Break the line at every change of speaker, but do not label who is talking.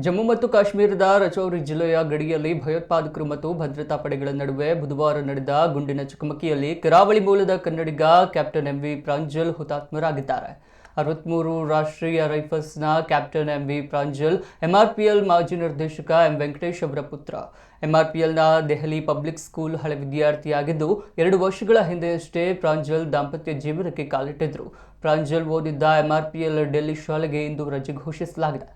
ಜಮ್ಮು ಮತ್ತು ಕಾಶ್ಮೀರದ ರಜೌರಿ ಜಿಲ್ಲೆಯ ಗಡಿಯಲ್ಲಿ ಭಯೋತ್ಪಾದಕರು ಮತ್ತು ಭದ್ರತಾ ಪಡೆಗಳ ನಡುವೆ ಬುಧವಾರ ನಡೆದ ಗುಂಡಿನ ಚಕಮಕಿಯಲ್ಲಿ ಕರಾವಳಿ ಮೂಲದ ಕನ್ನಡಿಗ ಕ್ಯಾಪ್ಟನ್ ಎಂವಿ ಪ್ರಾಂಜಲ್ ಹುತಾತ್ಮರಾಗಿದ್ದಾರೆ. 63 ರಾಷ್ಟ್ರೀಯ ರೈಫಲ್ಸ್ನ ಕ್ಯಾಪ್ಟನ್ ಎಂವಿ ಪ್ರಾಂಜಲ್ ಎಂಆರ್ಪಿಎಲ್ ಮಾಜಿ ನಿರ್ದೇಶಕ ಎಂ ವೆಂಕಟೇಶ್ ಅವರ ಪುತ್ರ. ಎಂಆರ್ಪಿಎಲ್ನ ದೆಹಲಿ ಪಬ್ಲಿಕ್ ಸ್ಕೂಲ್ ಹಳೆ ವಿದ್ಯಾರ್ಥಿಯಾಗಿದ್ದು 2 ವರ್ಷಗಳ ಹಿಂದೆಯಷ್ಟೇ ಪ್ರಾಂಜಲ್ ದಾಂಪತ್ಯ ಜೀವನಕ್ಕೆ ಕಾಲಿಟ್ಟಿದ್ರು. ಪ್ರಾಂಜಲ್ ಓದಿದ್ದ ಎಂಆರ್ಪಿಎಲ್ ಡೆಲ್ಲಿ ಶಾಲೆಗೆ ಇಂದು ರಜೆ ಘೋಷಿಸಲಾಗಿದೆ.